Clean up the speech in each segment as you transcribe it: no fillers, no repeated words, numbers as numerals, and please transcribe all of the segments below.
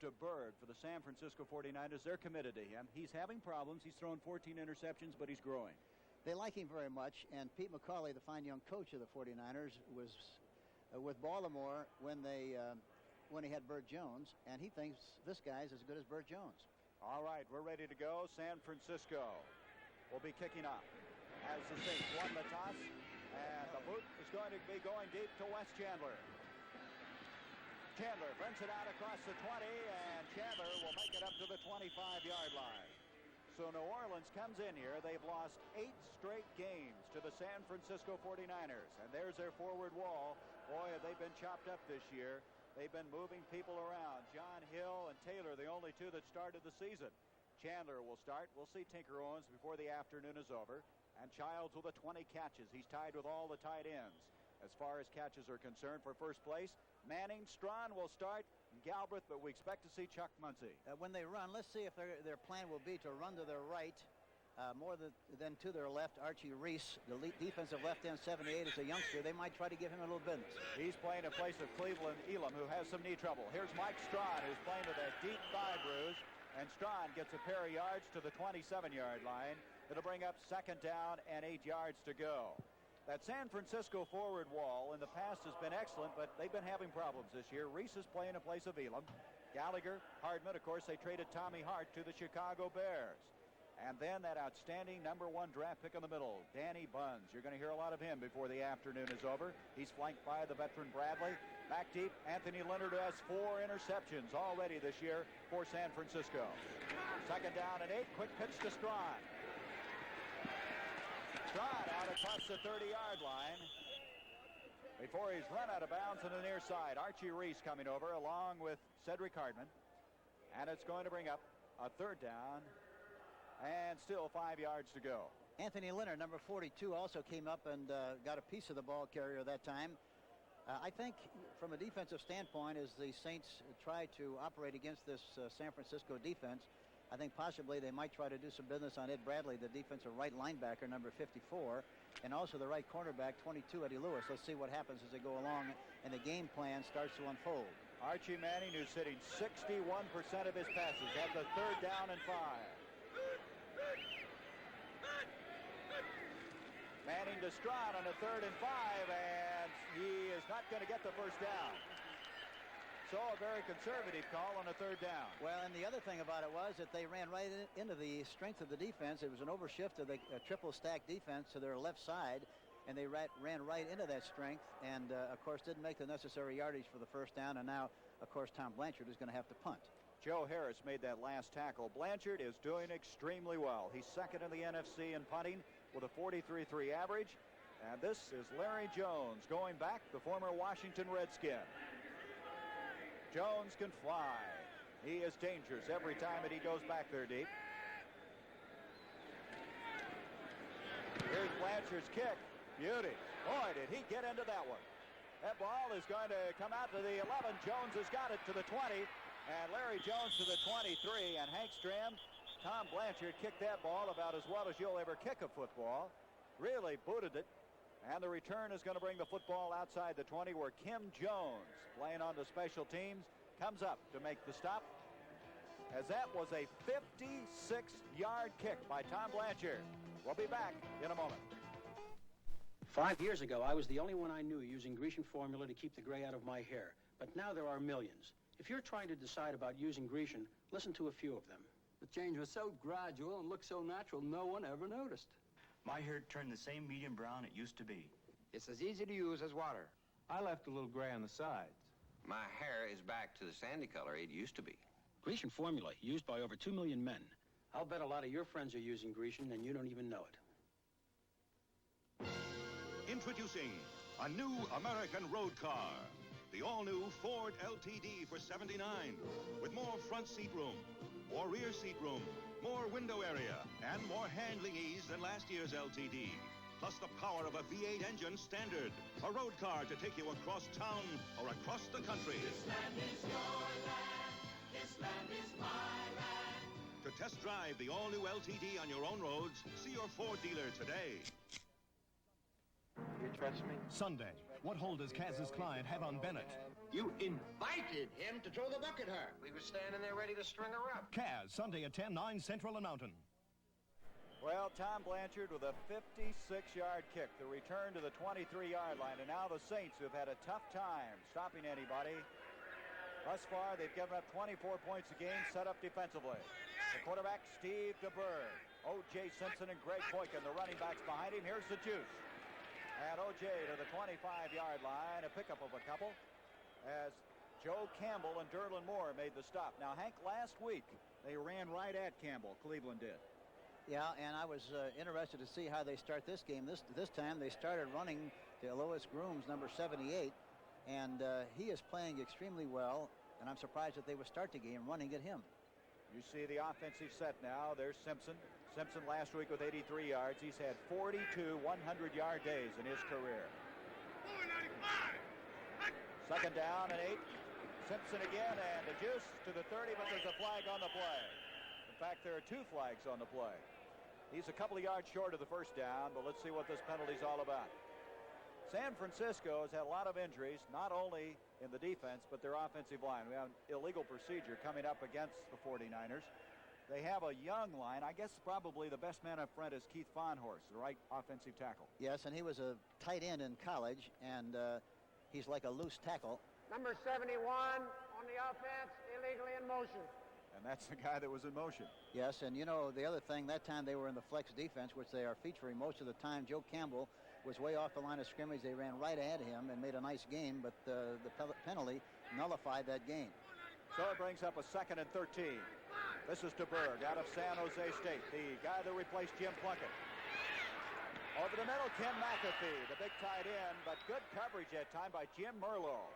Dave DeBerg for the San Francisco 49ers. They're committed to him. He's having problems. He's thrown 14 interceptions, but he's growing. They like him very much, and Pete McCauley, the fine young coach of the 49ers, was with Baltimore when he had Burt Jones, and he thinks this guy's as good as Burt Jones. All right, we're ready to go. San Francisco will be kicking off as the Saints won the toss, and the boot is going to be going deep to Wes Chandler. Chandler brings it out across the 20, and Chandler will make it up to the 25-yard line. So New Orleans comes in here. They've lost 8 straight games to the San Francisco 49ers, and there's their forward wall. Boy, have they been chopped up this year. They've been moving people around. John Hill and Taylor, the only two that started the season. Chandler will start. We'll see Tinker Owens before the afternoon is over. And Childs with 20 catches. He's tied with all the tight ends as far as catches are concerned for first place. Manning, Strawn will start, and Galbraith, but we expect to see Chuck Muncie. When they run, let's see if their plan will be to run to their right more than to their left. Archie Reese, the defensive left end, 78, is a youngster. They might try to give him a little business. He's playing in place of Cleveland Elam, who has some knee trouble. Here's Mike Strawn, who's playing with a deep thigh bruise, and Strawn gets a pair of yards to the 27-yard line. It'll bring up 2nd down and 8 yards to go. That San Francisco forward wall in the past has been excellent, but they've been having problems this year. Reese is playing in place of Elam. Gallagher, Hardman, of course, they traded Tommy Hart to the Chicago Bears. And then that outstanding #1 draft pick in the middle, Danny Buns. You're going to hear a lot of him before the afternoon is over. He's flanked by the veteran Bradley. Back deep, Anthony Leonard has 4 interceptions already this year for San Francisco. 2nd down and 8. Quick pitch to Strawn. Strawn out across the 30-yard line before he's run out of bounds on the near side. Archie Reese coming over along with Cedric Hardman. And it's going to bring up a 3rd down and still 5 yards to go. Anthony Leonard, number 42, also came up and got a piece of the ball carrier that time. I think from a defensive standpoint, as the Saints try to operate against this San Francisco defense, I think possibly they might try to do some business on Ed Bradley, the defensive right linebacker, number 54, and also the right cornerback, 22, Eddie Lewis. Let's see what happens as they go along and the game plan starts to unfold. Archie Manning, who's hitting 61% of his passes, had the 3rd down and 5. Manning to Strawn on a 3rd and 5, and he is not going to get the first down. So a very conservative call on a 3rd down. Well, and the other thing about it was that they ran right into the strength of the defense. It was an overshift of the triple stack defense to their left side, and they ran right into that strength and, of course, didn't make the necessary yardage for the first down. And now, of course, Tom Blanchard is going to have to punt. Joe Harris made that last tackle. Blanchard is doing extremely well. He's 2nd in the NFC in punting with a 43.3 average. And this is Larry Jones going back, the former Washington Redskin. Jones can fly. He is dangerous every time that he goes back there deep. Here's Blanchard's kick. Beauty. Boy, did he get into that one. That ball is going to come out to the 11. Jones has got it to the 20. And Larry Jones to the 23. And Hank Stram, Tom Blanchard kicked that ball about as well as you'll ever kick a football. Really booted it. And the return is going to bring the football outside the 20, where Kim Jones, playing on the special teams, comes up to make the stop. As that was a 56-yard kick by Tom Blanchard. We'll be back in a moment. 5 years ago, I was the only one I knew using Grecian formula to keep the gray out of my hair. But now there are millions. If you're trying to decide about using Grecian, listen to a few of them. The change was so gradual and looked so natural, no one ever noticed. My hair turned the same medium brown it used to be. It's as easy to use as water. I left a little gray on the sides. My hair is back to the sandy color it used to be. Grecian formula, used by over 2 million men. I'll bet a lot of your friends are using Grecian and you don't even know it. Introducing a new American road car. The all-new Ford LTD for $79, with more front seat room, more rear seat room, more window area, and more handling ease than last year's LTD. Plus the power of a V8 engine standard. A road car to take you across town or across the country. This land is your land. This land is my land. To test drive the all-new LTD on your own roads, see your Ford dealer today. You trust me? Sunday, what hold does Kaz's client have on Bennett? You invited him to throw the buck at her. We were standing there ready to string her up. Kaz, Sunday at 10, 9 Central and Mountain. Well, Tom Blanchard with a 56-yard kick, the return to the 23-yard line, and now the Saints, who've had a tough time stopping anybody. Thus far, they've given up 24 points a game, set up defensively. The quarterback, Steve DeBerg, O.J. Simpson, and Greg Boykin, the running backs behind him. Here's the juice. And O.J. to the 25-yard line, a pickup of a couple, as Joe Campbell and Derlin Moore made the stop. Now, Hank, last week, they ran right at Campbell, Cleveland did. Yeah, and I was interested to see how they start this game. This time they started running to Lois Grooms, number 78, and he is playing extremely well, and I'm surprised that they would start the game running at him. You see the offensive set now. There's Simpson. Simpson last week with 83 yards. He's had 42 100-yard days in his career. Second down and 8. Simpson again, and the juice to the 30, but there's a flag on the play. In fact, there are 2 flags on the play. He's a couple of yards short of the first down, but let's see what this penalty's all about. San Francisco has had a lot of injuries, not only in the defense, but their offensive line. We have an illegal procedure coming up against the 49ers. They have a young line. I guess probably the best man up front is Keith Fonhorst, the right offensive tackle. Yes, and he was a tight end in college, and he's like a loose tackle. Number 71 on the offense, illegally in motion. And that's the guy that was in motion. Yes, and you know, the other thing, that time they were in the flex defense, which they are featuring most of the time. Joe Campbell was way off the line of scrimmage. They ran right at him and made a nice gain, but the penalty nullified that gain. So it brings up a 2nd and 13. This is DeBerg out of San Jose State, the guy that replaced Jim Plunkett. Over the middle, Ken McAfee, the big tight end, but good coverage that time by Jim Merlo.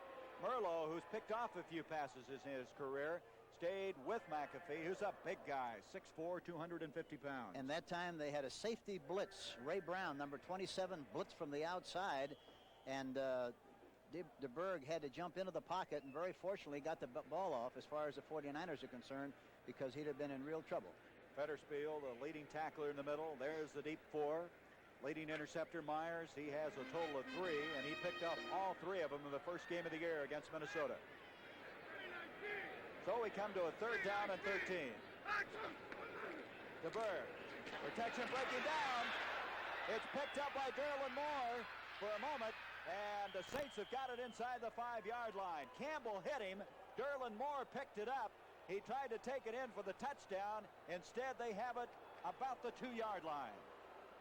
Merlo, who's picked off a few passes in his career, stayed with McAfee, who's a big guy, 6'4", 250 pounds. And that time they had a safety blitz. Ray Brown, number 27, blitz from the outside, and DeBerg had to jump into the pocket and very fortunately got the ball off as far as the 49ers are concerned, because he'd have been in real trouble. Fetterspiel, the leading tackler in the middle. There's the deep 4. Leading interceptor Myers, he has a total of 3, and he picked up all 3 of them in the first game of the year against Minnesota. So we come to a 3rd down and 13. DeBerg, protection breaking down. It's picked up by Derlin Moore for a moment, and the Saints have got it inside the 5-yard line. Campbell hit him. Derlin Moore picked it up. He tried to take it in for the touchdown. Instead, they have it about the 2-yard line.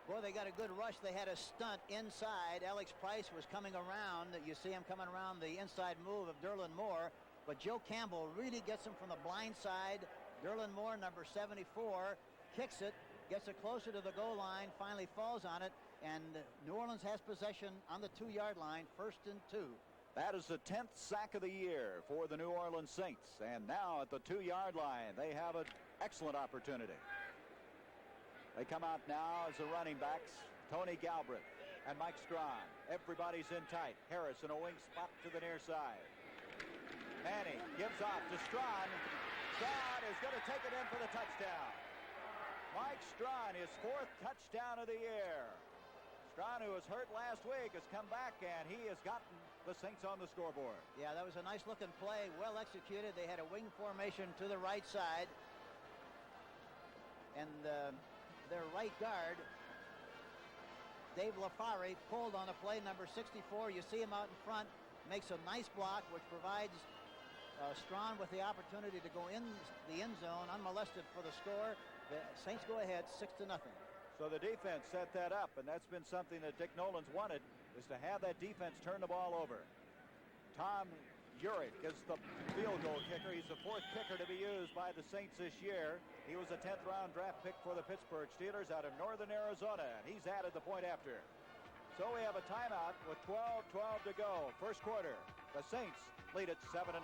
Boy, they got a good rush. They had a stunt inside. Alex Price was coming around. You see him coming around the inside move of Derlin Moore. But Joe Campbell really gets him from the blind side. Derlin Moore, number 74, kicks it, gets it closer to the goal line, finally falls on it, and New Orleans has possession on the 2-yard line, 1st and 2. That is the 10th sack of the year for the New Orleans Saints. And now at the 2-yard line, they have an excellent opportunity. They come out now as the running backs, Tony Galbraith and Mike Strawn. Everybody's in tight. Harris in a wing spot to the near side. Manning gives off to Strawn. Strawn is going to take it in for the touchdown. Mike Strawn, his 4th touchdown of the year. Strawn, who was hurt last week, has come back, and he has gotten the Saints on the scoreboard. Yeah, that was a nice-looking play, well executed. They had a wing formation to the right side. And their right guard, Dave LaFari, pulled on a play, number 64. You see him out in front, makes a nice block, which provides Strawn with the opportunity to go in the end zone unmolested for the score. The Saints go ahead 6-0. So the defense set that up, and that's been something that Dick Nolan's wanted, is to have that defense turn the ball over. Tom Urich is the field goal kicker. He's the 4th kicker to be used by the Saints this year. He was a 10th round draft pick for the Pittsburgh Steelers out of northern Arizona, and he's added the point after. So we have a timeout with 12:12 to go. First quarter. The Saints lead it 7-0.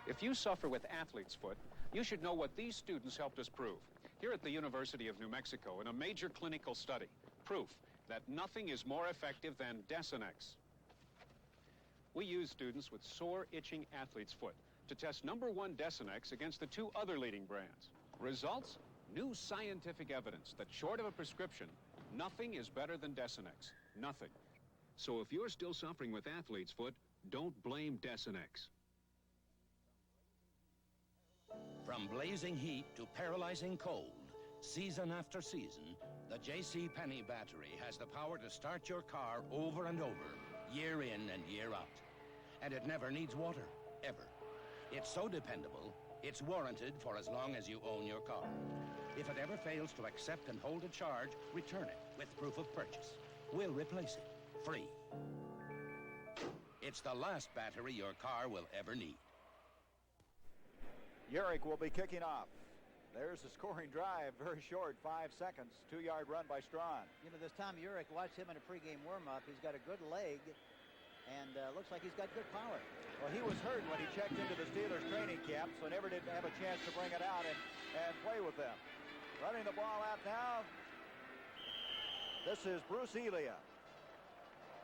If you suffer with athlete's foot, you should know what these students helped us prove. Here at the University of New Mexico in a major clinical study, proof that nothing is more effective than Desenex. We use students with sore, itching athlete's foot to test #1 Desenex against the 2 other leading brands. Results? New scientific evidence that short of a prescription, nothing is better than Desenex. Nothing. So if you're still suffering with athlete's foot, don't blame Desenex. From blazing heat to paralyzing cold, season after season, the J.C. Penney battery has the power to start your car over and over, year in and year out. And it never needs water, ever. It's so dependable, it's warranted for as long as you own your car. If it ever fails to accept and hold a charge, return it with proof of purchase. We'll replace it, free. It's the last battery your car will ever need. Urich will be kicking off. There's the scoring drive, very short, 5 seconds. 2-yard run by Strawn. You know, this Tom Urich, watched him in a pregame warm-up. He's got a good leg, and looks like he's got good power. Well, he was hurt when he checked into the Steelers training camp, so never did have a chance to bring it out and play with them. Running the ball out now, this is Bruce Elia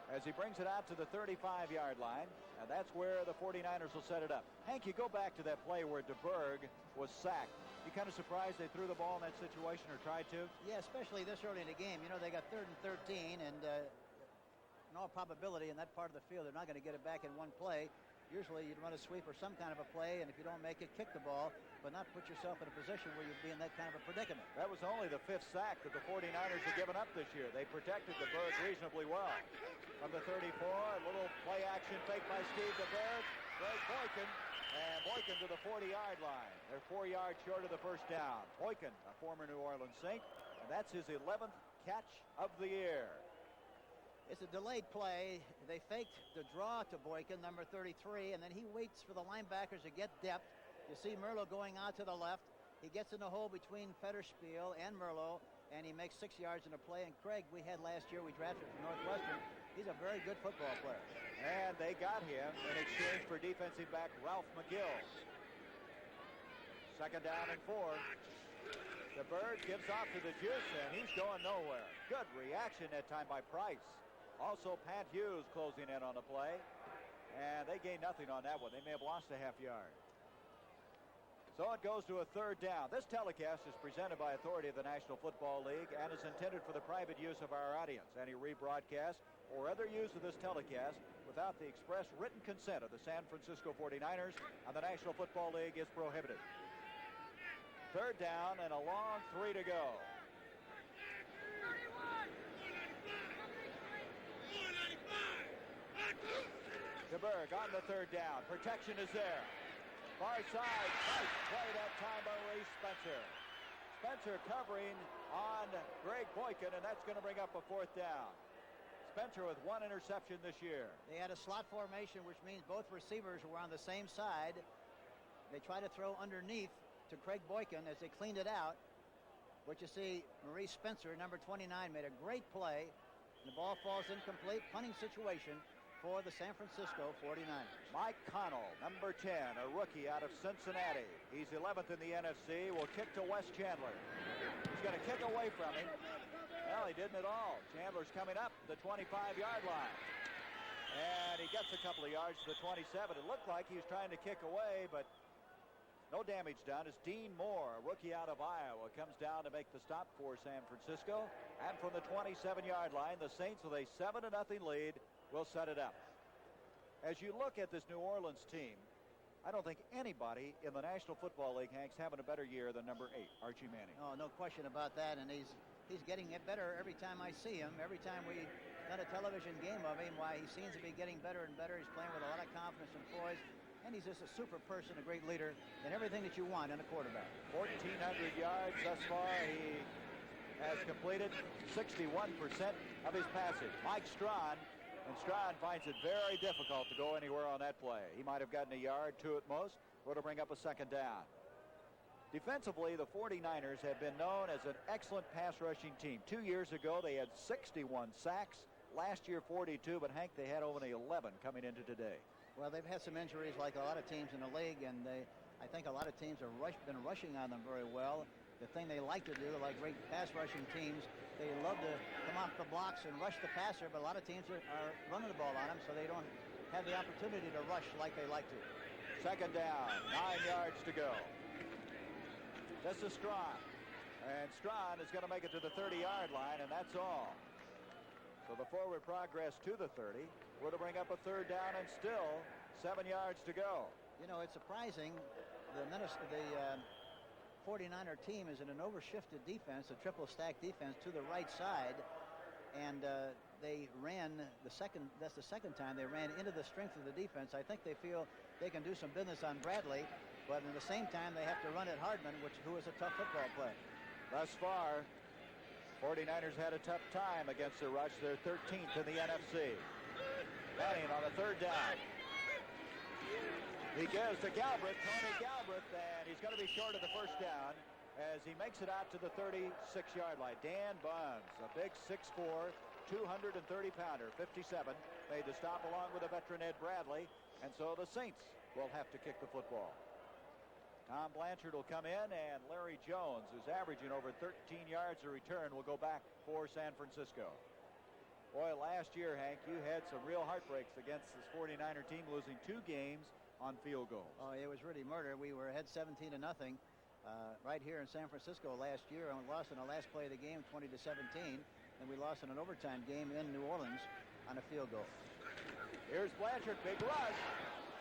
as he brings it out to the 35-yard line, and that's where the 49ers will set it up. Hank, you go back to that play where DeBerg was sacked. You kind of surprised they threw the ball in that situation or tried to? Yeah, especially this early in the game. You know, they got 3rd and 13, and in all probability in that part of the field, they're not going to get it back in one play. Usually you'd run a sweep or some kind of a play, and if you don't make it, kick the ball, but not put yourself in a position where you'd be in that kind of a predicament. That was only the 5th sack that the 49ers have given up this year. They protected DeBerg reasonably well. From the 34, a little play action fake by Steve DeBerg. Greg Boykin, and Boykin to the 40-yard line. They're 4 yards short of the first down. Boykin, a former New Orleans Saint, and that's his 11th catch of the year. It's a delayed play. They faked the draw to Boykin, number 33, and then he waits for the linebackers to get depth. You see Merlo going out to the left. He gets in the hole between Fetterspiel and Merlo, and he makes 6 yards in a play. And Craig, we had last year, we drafted from Northwestern. He's a very good football player. And they got him in exchange for defensive back Ralph McGill. 2nd down and 4. The Bird gives off to the Juice, and he's going nowhere. Good reaction that time by Price. Also, Pat Hughes closing in on the play. And they gained nothing on that one. They may have lost a half yard. So it goes to a 3rd down. This telecast is presented by authority of the National Football League and is intended for the private use of our audience. Any rebroadcast or other use of this telecast without the express written consent of the San Francisco 49ers and the National Football League is prohibited. 3rd down and a long 3 to go. DeBerg on the 3rd down. Protection is there. Far side. Nice play that time by Ray Spencer. Spencer covering on Greg Boykin, and that's going to bring up a 4th down. Spencer with 1 interception this year. They had a slot formation, which means both receivers were on the same side. They try to throw underneath to Craig Boykin as they cleaned it out. But you see, Maurice Spencer, number 29, made a great play. And the ball falls incomplete. Punting situation for the San Francisco 49ers. Mike Connell, number 10, a rookie out of Cincinnati. He's 11th in the NFC. Will kick to Wes Chandler. He's going to kick away from him. Well, he didn't at all. Chandler's coming up the 25-yard line. And he gets a couple of yards to the 27. It looked like he was trying to kick away, but no damage done. As Dean Moore, a rookie out of Iowa, comes down to make the stop for San Francisco. And from the 27-yard line, the Saints with a 7-0 lead will set it up. As you look at this New Orleans team, I don't think anybody in the National Football League, Hank's having a better year than number 8, Archie Manning. Oh, no question about that, and he's getting it better every time I see him. Every time we've done a television game of him, why he seems to be getting better and better. He's playing with a lot of confidence and poise, and he's just a super person, a great leader, and everything that you want in a quarterback. 1,400 yards thus far. He has completed 61% of his passing. Mike Strawn. And Strawn finds it very difficult to go anywhere on that play. He might have gotten a yard, 2 at most, or to bring up a 2nd down. Defensively, the 49ers have been known as an excellent pass rushing team. 2 years ago, they had 61 sacks. Last year, 42, but Hank, they had only 11 coming into today. Well, they've had some injuries like a lot of teams in the league, and I think a lot of teams have been rushing on them very well. The thing they like to do, like great pass rushing teams, they love to come off the blocks and rush the passer, but a lot of teams are running the ball on them, so they don't have the opportunity to rush like they like to. 2nd down, 9 yards to go. This is Strawn. And Strawn is going to make it to the 30-yard line, and that's all. So the forward progress to the 30 would bring up a third down and still 7 yards to go. You know, it's surprising. The 49er team is in an overshifted defense, a triple stack defense to the right side. And they ran that's the second time they ran into the strength of the defense. I think they feel they can do some business on Bradley, but at the same time they have to run at Hardman, who is a tough football player. Thus far, 49ers had a tough time against the rush. They're 13th in the NFC. Manning on a third down. He gives to Galbraith, Tony Galbraith, and he's going to be short of the first down as he makes it out to the 36-yard line. Dan Buns, a big 6'4", 230-pounder, 57, made the stop along with a veteran Ed Bradley, and so the Saints will have to kick the football. Tom Blanchard will come in, and Larry Jones, who's averaging over 13 yards a return, will go back for San Francisco. Boy, last year, Hank, you had some real heartbreaks against this 49er team, losing 2 games on field goals. Oh, it was really murder. We were ahead 17-0 right here in San Francisco last year, and we lost in the last play of the game 20-17, and we lost in an overtime game in New Orleans on a field goal. Here's Blanchard, big rush,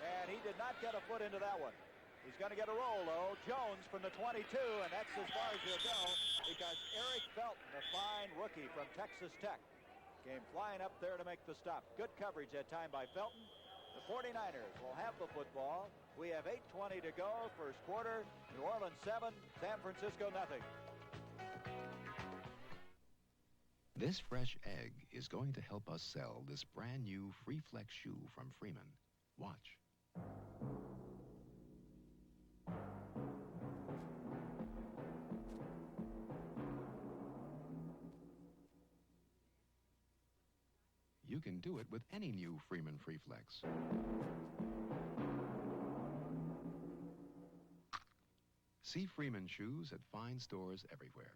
and he did not get a foot into that one. He's going to get a roll, though. Jones from the 22, and that's as far as he'll go because Eric Felton, a fine rookie from Texas Tech, came flying up there to make the stop. Good coverage that time by Felton. The 49ers will have the football. We have 8:20 to go. First quarter, New Orleans 7, San Francisco nothing. This fresh egg is going to help us sell this brand new Free Flex shoe from Freeman. Watch. You can do it with any new Freeman Free Flex. See Freeman shoes at fine stores everywhere.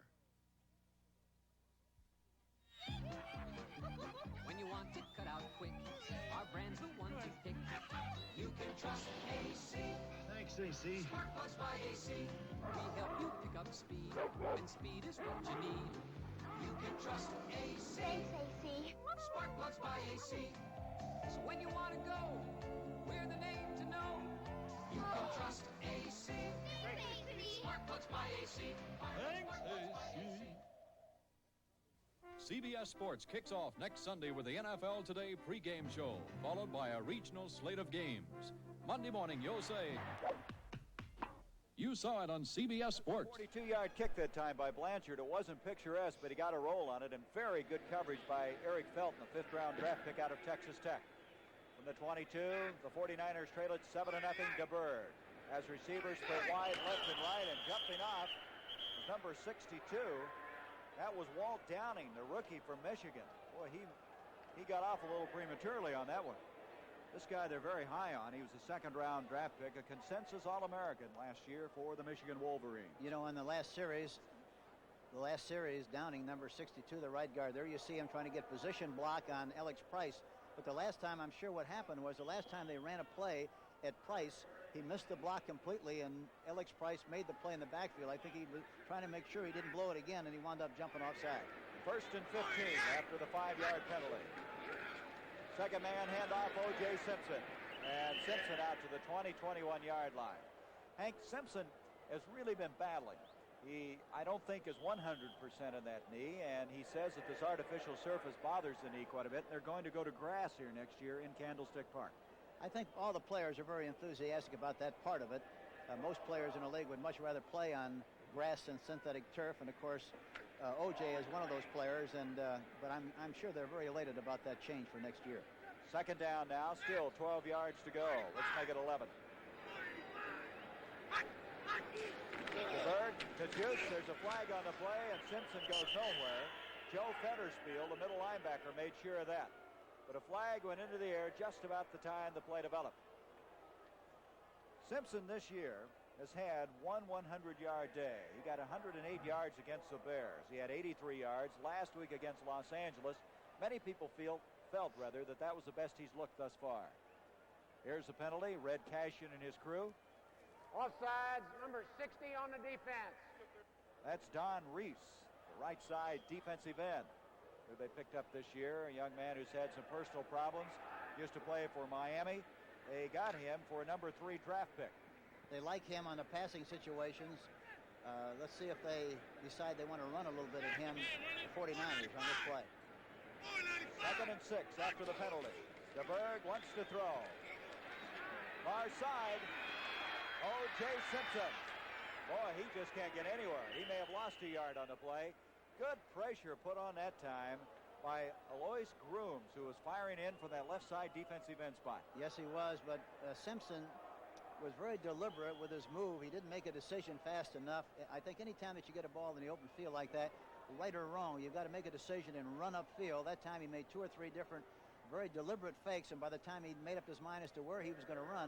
When you want it cut out quick, our brand's the one to pick. You can trust AC. Thanks, AC. Spark plugs by AC. We help you pick up speed, and speed is what you need. You can trust AC. Thanks, AC. Spark plugs by AC. So when you want to go, we're the name to know. You can trust AC. Thanks, AC. Spark plugs by AC. Thanks, AC. CBS Sports kicks off next Sunday with the NFL Today pregame show, followed by a regional slate of games. Monday morning, you'll say, you saw it on CBS Sports. 42-yard kick that time by Blanchard. It wasn't picturesque, but he got a roll on it, and very good coverage by Eric Felton, a 5th-round draft pick out of Texas Tech. From the 22, the 49ers trail it 7-0 to Bird. As receivers split wide left and right, and jumping off was number 62. That was Walt Downing, the rookie from Michigan. Boy, he got off a little prematurely on that one. This guy they're very high on. He was a 2nd-round draft pick, a consensus All-American last year for the Michigan Wolverines. You know, in the last series, Downing, number 62, the right guard, there you see him trying to get position block on Alex Price. But the last time, I'm sure what happened was the last time they ran a play at Price, he missed the block completely, and Alex Price made the play in the backfield. I think he was trying to make sure he didn't blow it again, and he wound up jumping offside. 1st and 15 after the 5-yard penalty. Second man handoff, O.J. Simpson. And Simpson out to the 21-yard line. Hank Simpson has really been battling. He, I don't think, is 100% in that knee, and he says that this artificial surface bothers the knee quite a bit, and they're going to go to grass here next year in Candlestick Park. I think all the players are very enthusiastic about that part of it. Most players in the league would much rather play on grass than synthetic turf, and of course, O.J. is one of those players, and but I'm sure they're very elated about that change for next year. Second down now, still 12 yards to go. Let's make it 11. Bird to Juice. There's a flag on the play, and Simpson goes nowhere. Joe Fetterspiel, the middle linebacker, made sure of that. But a flag went into the air just about the time the play developed. Simpson this year has had one 100-yard day. He got 108 yards against the Bears. He had 83 yards last week against Los Angeles. Many people felt that was the best he's looked thus far. Here's the penalty. Red Cashin and his crew. Offsides, number 60 on the defense. That's Don Reese, the right side defensive end. who they picked up this year, a young man who's had some personal problems, used to play for Miami. They got him for a number 3 draft pick. They like him on the passing situations. Let's see if they decide they want to run a little bit at him, the 49ers, on this play. 2nd and 6 after the penalty. DeBerg wants to throw. Far side. O.J. Simpson. Boy, he just can't get anywhere. He may have lost a yard on the play. Good pressure put on that time by Alois Grooms, who was firing in from that left side defensive end spot. Yes, he was, but Simpson was very deliberate with his move. He didn't make a decision fast enough. I think any time that you get a ball in the open field like that, right or wrong, you've got to make a decision and run upfield. That time he made 2 or 3 different very deliberate fakes, and by the time he made up his mind as to where he was going to run,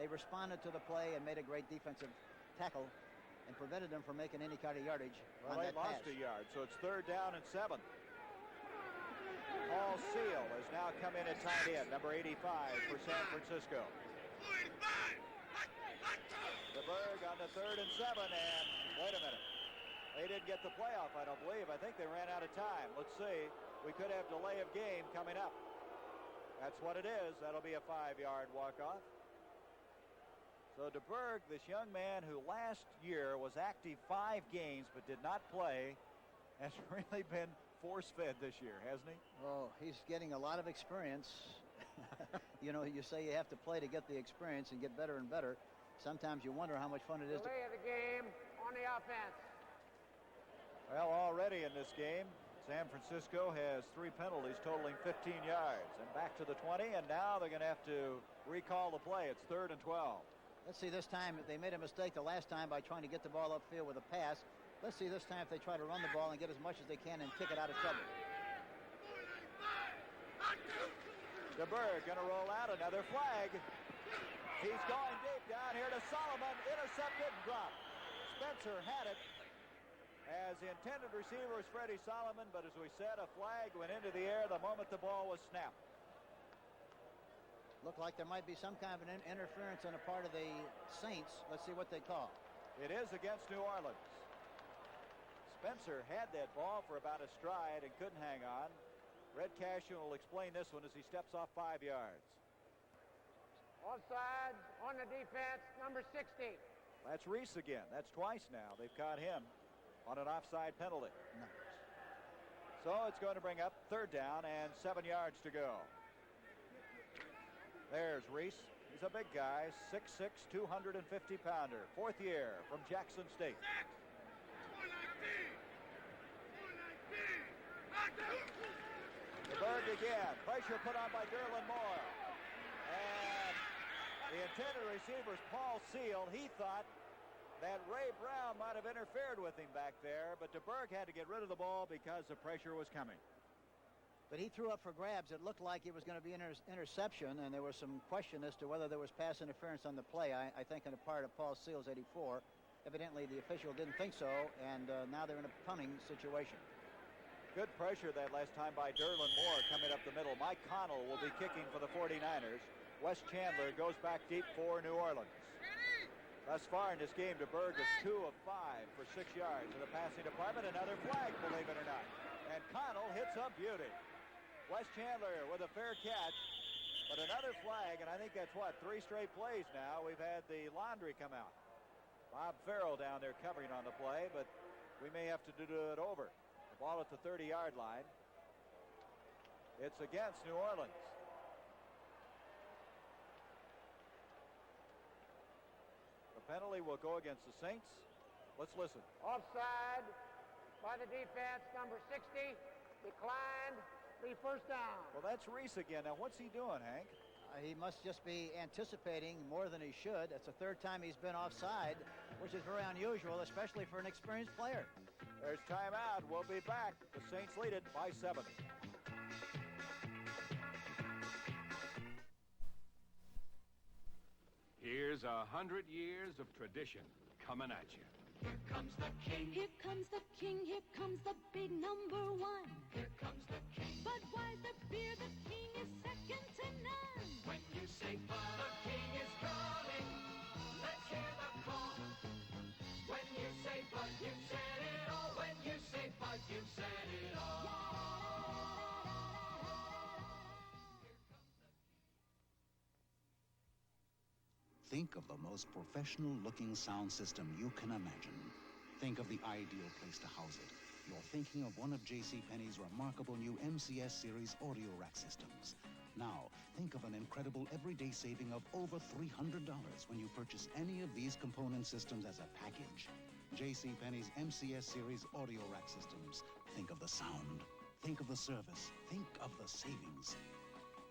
they responded to the play and made a great defensive tackle and prevented them from making any kind of yardage on that pass. They lost a yard, so it's 3rd down and 7. Paul Seal has now come in at tight end, number 85 for San Francisco. DeBerg on the 3rd and 7, and wait a minute. They didn't get the playoff, I don't believe. I think they ran out of time. Let's see. We could have delay of game coming up. That's what it is. That'll be a 5-yard walk-off. So DeBerg, this young man who last year was active 5 games but did not play, has really been force-fed this year, hasn't he? Oh, he's getting a lot of experience. You know, you say you have to play to get the experience and get better and better. Sometimes you wonder how much fun it is. Delay of the game on the offense. Well, already in this game, San Francisco has 3 penalties totaling 15 yards. And back to the 20, and now they're going to have to recall the play. It's 3rd and 12. Let's see this time. They made a mistake the last time by trying to get the ball upfield with a pass. Let's see this time if they try to run the ball and get as much as they can and kick it out of trouble. DeBerg going to roll out another flag. He's going deep down here to Solomon. Intercepted and dropped. Spencer had it as the intended receiver was Freddie Solomon, but as we said, a flag went into the air the moment the ball was snapped. Looked like there might be some kind of an interference on the part of the Saints. Let's see what they call. It is against New Orleans. Spencer had that ball for about a stride and couldn't hang on. Red Cashion will explain this one as he steps off 5 yards. Offside on the defense, number 60. That's Reese again. That's twice now. They've caught him on an offside penalty. No. So it's going to bring up 3rd down and 7 yards to go. There's Reese. He's a big guy, 6'6", 250-pounder. 4th year from Jackson State. DeBerg again. Pressure put on by Derlin Moore. And the intended receiver is Paul Seal. He thought that Ray Brown might have interfered with him back there, but DeBerg had to get rid of the ball because the pressure was coming. But he threw up for grabs. It looked like it was going to be an interception, and there was some question as to whether there was pass interference on the play, I think, on the part of Paul Seals, 84. Evidently, the official didn't think so, and now they're in a punting situation. Good pressure that last time by Derlin Moore coming up the middle. Mike Connell will be kicking for the 49ers. Wes Chandler goes back deep for New Orleans. Thus far in this game, DeBerg is 2 of 5 for 6 yards in the passing department. Another flag, believe it or not. And Connell hits a beauty. Wes Chandler with a fair catch, but another flag, and I think that's, 3 straight plays now. We've had the laundry come out. Bob Farrell down there covering on the play, but we may have to do it over. The ball at the 30-yard line. It's against New Orleans. The penalty will go against the Saints. Let's listen. Offside by the defense, number 60. Declined. The 1st down. Well, that's Reese again. Now, what's he doing, Hank? He must just be anticipating more than he should. That's the 3rd time he's been offside, which is very unusual, especially for an experienced player. There's timeout. We'll be back. The Saints lead it by 7. Here's 100 years of tradition coming at you. Here comes the king. Here comes the king. Here comes the big number 1. Here comes the king. Budweiser beer, the king is second to none. When you say Bud, the king is coming. Let's hear the call. When you say Bud, you said it all. When you say Bud, you said it all. Think of the most professional-looking sound system you can imagine. Think of the ideal place to house it. You're thinking of one of JCPenney's remarkable new MCS series audio rack systems. Now, think of an incredible everyday saving of over $300 when you purchase any of these component systems as a package. JCPenney's MCS series audio rack systems. Think of the sound. Think of the service. Think of the savings.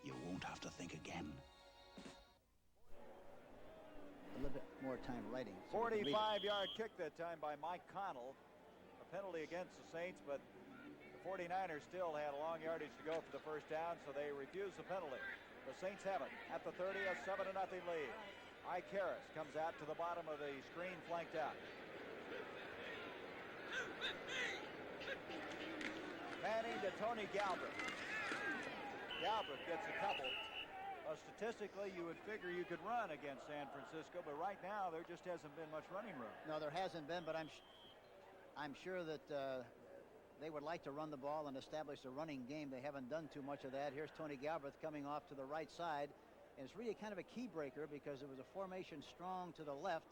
You won't have to think again. A little bit more time writing. So 45-yard kick that time by Mike Connell. A penalty against the Saints, but the 49ers still had a long yardage to go for the first down, so they refused the penalty. The Saints have it at the 30, a 7-0 lead. Ike Harris comes out to the bottom of the screen, flanked out. Manning to Tony Galbraith. Galbraith gets a couple. Statistically, you would figure you could run against San Francisco, but right now there just hasn't been much running room. No, there hasn't been, but I'm sure that they would like to run the ball and establish a running game. They haven't done too much of that. Here's Tony Galbraith coming off to the right side, and it's really kind of a key breaker because it was a formation strong to the left,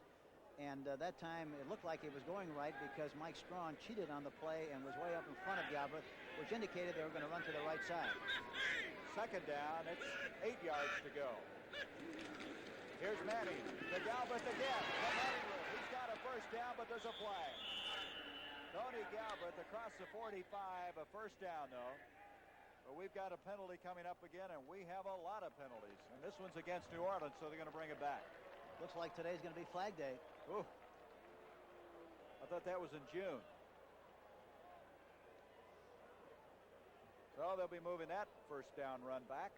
and that time it looked like it was going right because Mike Strong cheated on the play and was way up in front of Galbraith, which indicated they were going to run to the right side. Second down, it's 8 yards to go. Here's Manning to Galbraith again. He's got a first down, but there's a flag. Tony Galbraith across the 45, a first down though. But we've got a penalty coming up again, and we have a lot of penalties. And this one's against New Orleans, so they're going to bring it back. Looks like today's going to be Flag Day. Ooh. I thought that was in June. So they'll be moving that first down run back.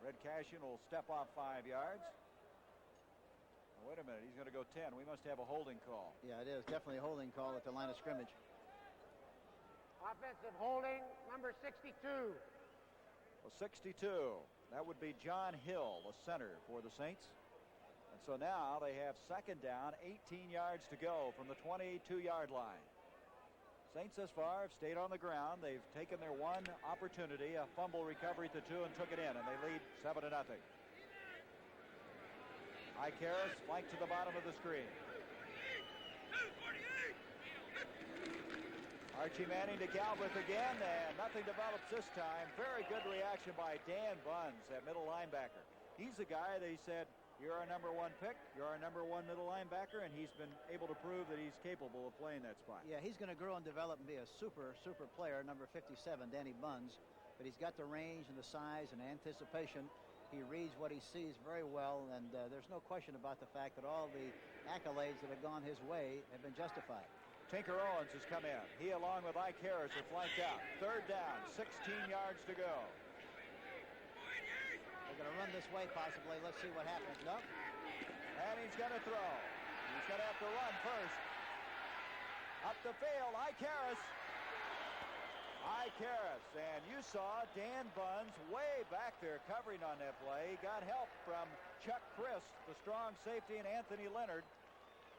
Red Cashion will step off 5 yards. Oh, wait a minute, he's going to go 10. We must have a holding call. Yeah, it is definitely a holding call at the line of scrimmage. Offensive holding, number 62. Well, 62. That would be John Hill, the center for the Saints. And so now they have second down, 18 yards to go from the 22-yard line. Saints thus far have stayed on the ground. They've taken their one opportunity, a fumble recovery to 2, and took it in, and they lead 7-0. Ike Harris flanked to the bottom of the screen. Archie Manning to Galbraith again, and nothing develops this time. Very good reaction by Dan Buns, that middle linebacker. He's the guy they said, you're our number 1 pick, you're our number 1 middle linebacker, and he's been able to prove that he's capable of playing that spot. Yeah, he's going to grow and develop and be a super player, number 57, Danny Buns. But he's got the range and the size and anticipation. He reads what he sees very well, and there's no question about the fact that all the accolades that have gone his way have been justified. Tinker Owens has come in. He, along with Ike Harris, are flanked out. Third down, 16 yards to go. They're going to run this way, possibly. Let's see what happens. Nope. And he's going to throw. He's going to have to run first. Up the field, Ike Harris. Ike Harris. And you saw Dan Buns way back there covering on that play. He got help from Chuck Christ, the strong safety, and Anthony Leonard.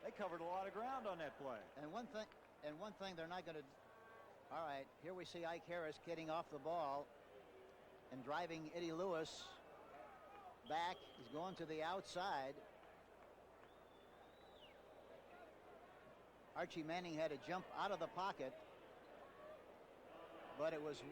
They covered a lot of ground on that play. And one thing they're not going to... All right, here we see Ike Harris getting off the ball and driving Eddie Lewis back. He's going to the outside. Archie Manning had to jump out of the pocket, but it was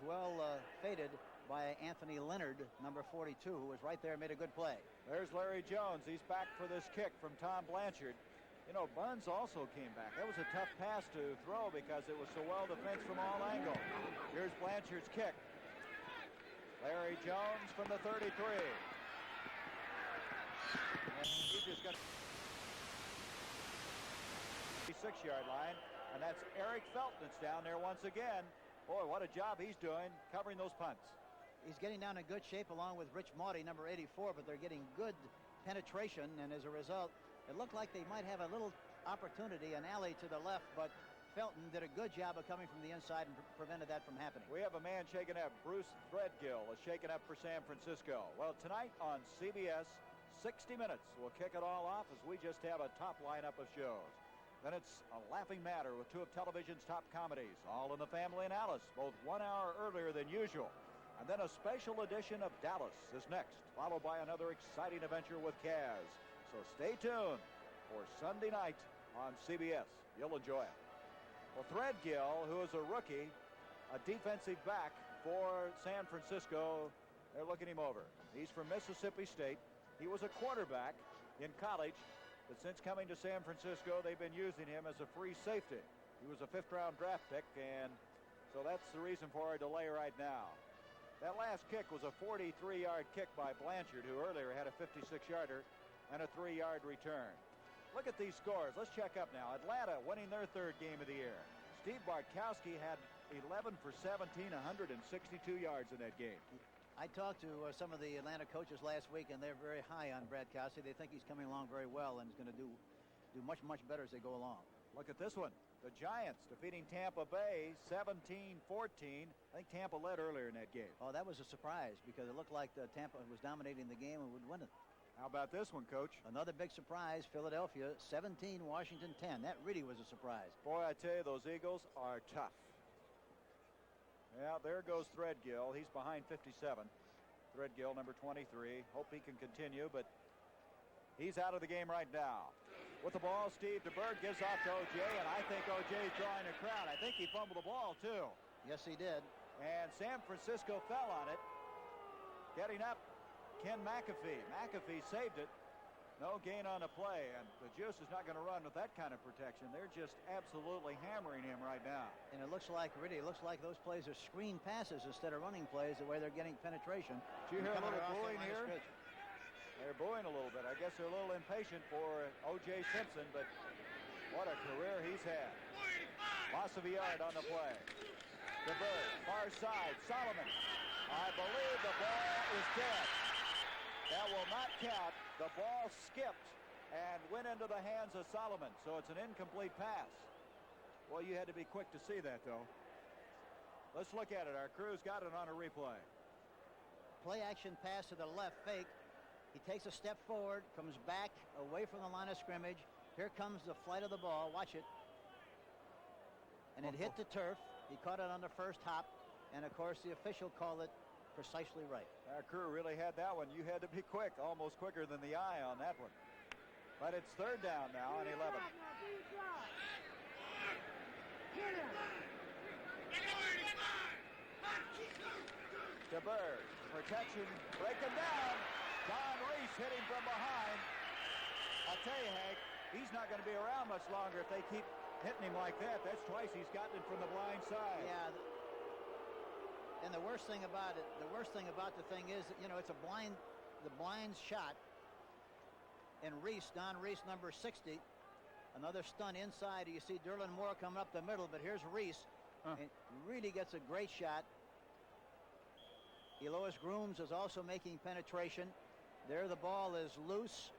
well faded by Anthony Leonard, number 42, who was right there and made a good play. There's Larry Jones. He's back for this kick from Tom Blanchard. You know, Buns also came back. That was a tough pass to throw because it was so well defensed from all angles. Here's Blanchard's kick. Larry Jones from the 33. And he just got 6-yard line, and that's Eric Felton that's down there once again. Boy, what a job he's doing covering those punts. He's getting down in good shape along with Rich Maudie, number 84, but they're getting good penetration, and as a result, it looked like they might have a little opportunity, an alley to the left, but Felton did a good job of coming from the inside and prevented that from happening. We have a man shaken up. Bruce Threadgill is shaken up for San Francisco. Well, tonight on CBS, 60 Minutes will kick it all off as we just have a top lineup of shows. Then it's A Laughing Matter with 2 of television's top comedies, All in the Family and Alice, both 1 hour earlier than usual. And then a special edition of Dallas is next, followed by another exciting adventure with Kaz. So stay tuned for Sunday night on CBS. You'll enjoy it. Well, Threadgill, who is a rookie, a defensive back for San Francisco, they're looking him over. He's from Mississippi State. He was a quarterback in college, but since coming to San Francisco, they've been using him as a free safety. He was a 5th-round draft pick, and so that's the reason for our delay right now. That last kick was a 43-yard kick by Blanchard, who earlier had a 56-yarder and a 3-yard return. Look at these scores. Let's check up now. Atlanta winning their 3rd game of the year. Steve Bartkowski had 11 for 17, 162 yards in that game. I talked to some of the Atlanta coaches last week, and they're very high on Bartkowski. They think he's coming along very well and is going to do much, much better as they go along. Look at this one. The Giants defeating Tampa Bay 17-14. I think Tampa led earlier in that game. Oh, that was a surprise because it looked like Tampa was dominating the game and would win it. How about this one, Coach? Another big surprise, Philadelphia 17, Washington 10. That really was a surprise. Boy, I tell you, those Eagles are tough. Yeah, there goes Threadgill. He's behind 57. Threadgill, number 23. Hope he can continue, but he's out of the game right now. With the ball, Steve DeBerg gives off to O.J., and I think O.J.'s drawing a crowd. I think he fumbled the ball, too. Yes, he did. And San Francisco fell on it. Getting up, Ken McAfee. McAfee saved it. No gain on the play, and the Juice is not going to run with that kind of protection. They're just absolutely hammering him right now. And it looks like those plays are screen passes instead of running plays, the way they're getting penetration. Do you hear a little booing here? They're booing a little bit. I guess they're a little impatient for O.J. Simpson, but what a career he's had. Loss of a yard on the play. DeBerg, far side, Solomon. I believe the ball is dead. That will not count. The ball skipped and went into the hands of Solomon, so it's an incomplete pass. Well, you had to be quick to see that, though. Let's look at it. Our crew's got it on a replay. Play action pass to the left, fake. He takes a step forward, comes back away from the line of scrimmage. Here comes the flight of the ball. Watch it. And it hit the turf. He caught it on the first hop. And, of course, the official called it precisely right. Our crew really had that one. You had to be quick, almost quicker than the eye on that one. But it's 3rd down now and 11. DeBerg, protection, breaking down. Don Reese hit him from behind. I'll tell you, Hank, he's not going to be around much longer if they keep hitting him like that. That's twice he's gotten it from the blind side. Yeah. And the worst thing about it, the thing is, that, it's the blind shot. And Don Reese, number 60, another stun inside. You see Derlin Moore coming up the middle, but here's Reese. And really gets a great shot. Elois Grooms is also making penetration. There the ball is loose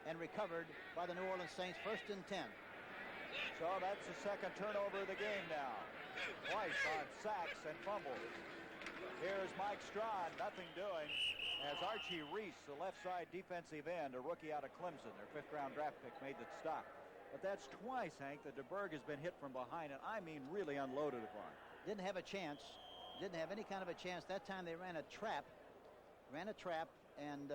and recovered by the New Orleans Saints. 1st and 10. So that's the 2nd turnover of the game now. Twice on sacks and fumbles. Here's Mike Strawn, nothing doing, as Archie Reese, the left side defensive end, a rookie out of Clemson, their 5th-round draft pick, made the stop. But that's twice, Hank, that DeBerg has been hit from behind, and I mean really unloaded upon. Didn't have a chance. Didn't have any kind of a chance. That time they ran a trap, and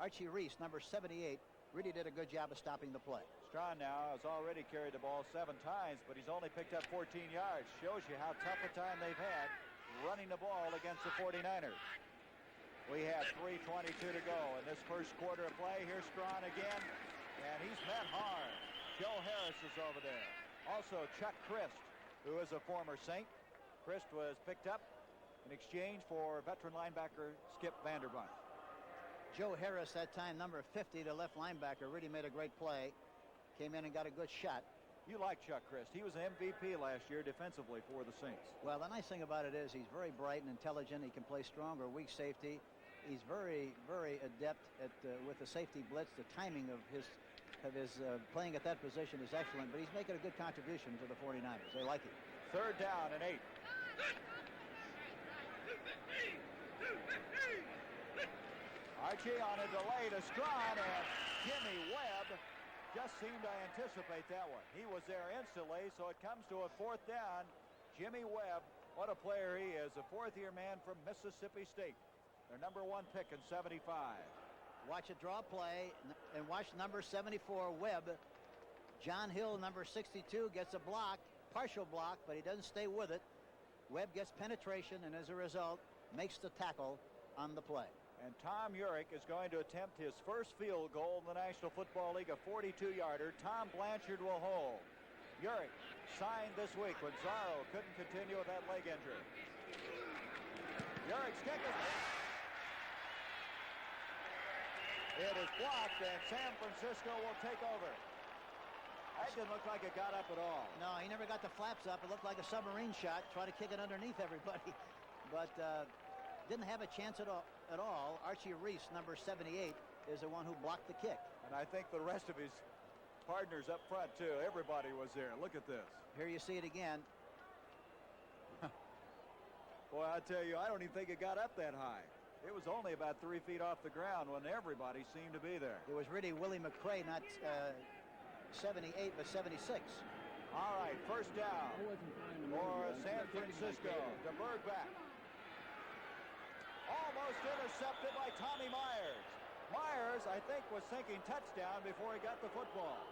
Archie Reese, number 78, really did a good job of stopping the play. Strawn now has already carried the ball 7 times, but he's only picked up 14 yards. Shows you how tough a time they've had running the ball against the 49ers. We have 3:22 to go in this first quarter of play. Here's Strawn again, and he's met hard. Joe Harris is over there. Also, Chuck Christ, who is a former Saint. Christ was picked up in exchange for veteran linebacker Skip Vanderbunt. Joe Harris, that time number 50, the left linebacker, really made a great play. Came in and got a good shot. You like Chuck Christ. He was an MVP last year defensively for the Saints. Well, the nice thing about it is he's very bright and intelligent. He can play strong or weak safety. He's very, very adept at with the safety blitz. The timing of his playing at that position is excellent, but he's making a good contribution to the 49ers. They like it. 3rd down and 8. Archie on a delay to Strawn, and Jimmy Webb just seemed to anticipate that one. He was there instantly, so it comes to a 4th down. Jimmy Webb What a player he is, a fourth-year man from Mississippi State. Their number 1 pick in 75. Watch a draw play, and watch number 74, Webb. John Hill, number 62, gets a block, partial block, but he doesn't stay with it. Webb gets penetration, and as a result, makes the tackle on the play. And Tom Urich is going to attempt his first field goal in the National Football League, a 42-yarder. Tom Blanchard will hold. Urich signed this week when Zorro couldn't continue with that leg injury. Urich's kick is... It is blocked, and San Francisco will take over. That didn't look like it got up at all. No, he never got the flaps up. It looked like a submarine shot. Try to kick it underneath everybody. But didn't have a chance at all. Archie Reese, number 78, is the one who blocked the kick. And I think the rest of his partners up front, too. Everybody was there. Look at this. Here you see it again. Boy, I tell you, I don't even think it got up that high. It was only about 3 feet off the ground when everybody seemed to be there. It was really Willie McRae, not 78, but 76. All right, first down for San Francisco. DeBerg back. Almost intercepted by Tommy Myers. Myers, I think, was thinking touchdown before he got the football.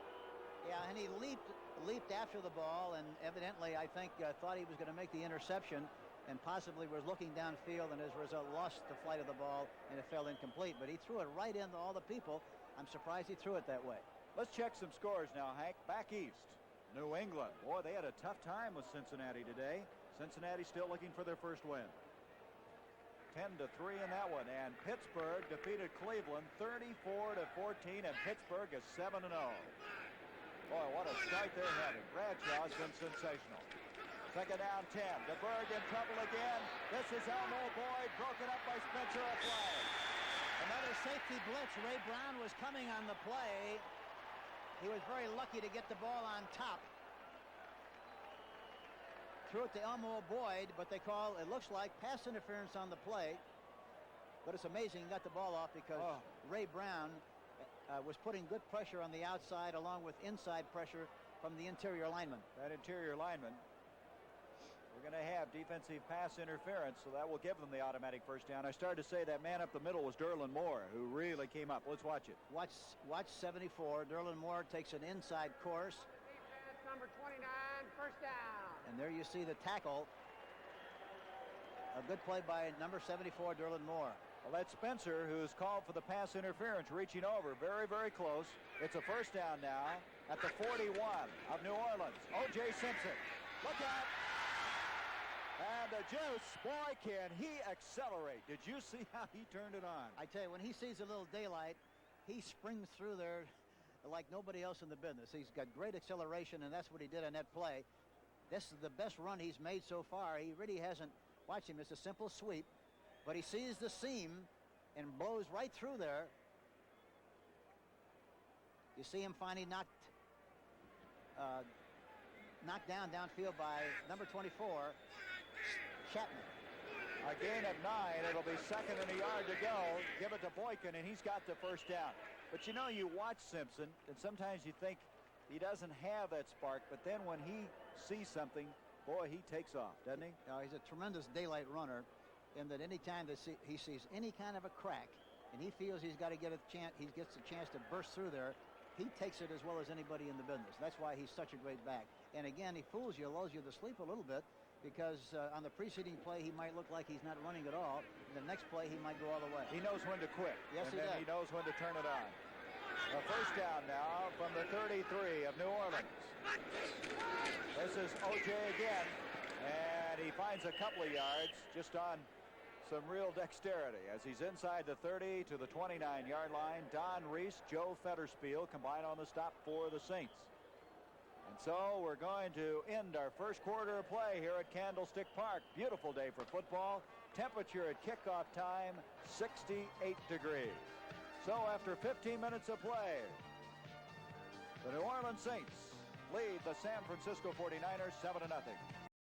Yeah, and he leaped after the ball, and evidently, I think, thought he was going to make the interception and possibly was looking downfield, and as a result lost the flight of the ball, and it fell incomplete. But he threw it right into all the people. I'm surprised he threw it that way. Let's check some scores now, Hank. Back east, New England. Boy, they had a tough time with Cincinnati today. Cincinnati still looking for their first win. 10-3 in that one. And Pittsburgh defeated Cleveland 34-14, and Pittsburgh is 7-0. Boy, what a start they're having. Bradshaw's been sensational. Second down, 10. DeBerg in trouble again. This is Elmo Boyd, broken up by Spencer, a flag. Another safety blitz. Ray Brown was coming on the play. He was very lucky to get the ball on top. Threw it to Elmo Boyd, but they call, it looks like, pass interference on the play. But it's amazing he got the ball off because Ray Brown was putting good pressure on the outside along with inside pressure from the interior lineman. That interior lineman, we're going to have defensive pass interference, so that will give them the automatic first down. I started to say that man up the middle was Derlin Moore, who really came up. Let's watch it. Watch 74. Derlin Moore takes an inside course. Defense number 29, first down. And there you see the tackle. A good play by number 74, Derlin Moore. Well, that's Spencer, who's called for the pass interference, reaching over. Very, very close. It's a first down now at the 41 of New Orleans. O.J. Simpson. Look out. And the Juice, boy, can he accelerate. Did you see how he turned it on? I tell you, when he sees a little daylight, he springs through there like nobody else in the business. He's got great acceleration, and that's what he did on that play. This is the best run he's made so far. He really hasn't, watch him, it's a simple sweep, but he sees the seam and blows right through there. You see him finally knocked down downfield by number 24, Chapman. A gain of 9. It'll be second and a yard to go. Give it to Boykin, and he's got the first down. But you know, you watch Simpson, and sometimes you think he doesn't have that spark, but then when he sees something, boy, he takes off, doesn't he? He's a tremendous daylight runner, in that any time that he sees any kind of a crack, and he feels he's got to get a chance, he gets a chance to burst through there, he takes it as well as anybody in the business. That's why he's such a great back. And again, he fools you, lulls you to sleep a little bit, because on the preceding play, he might look like he's not running at all. The next play, he might go all the way. He knows when to quit. Yes, and then he knows when to turn it on. A first down now from the 33 of New Orleans. This is O.J. again, and he finds a couple of yards just on some real dexterity as he's inside the 30 to the 29-yard line. Don Reese, Joe Fetterspiel combine on the stop for the Saints. And so we're going to end our first quarter of play here at Candlestick Park. Beautiful day for football. Temperature at kickoff time, 68 degrees. So after 15 minutes of play, the New Orleans Saints lead the San Francisco 49ers 7-0.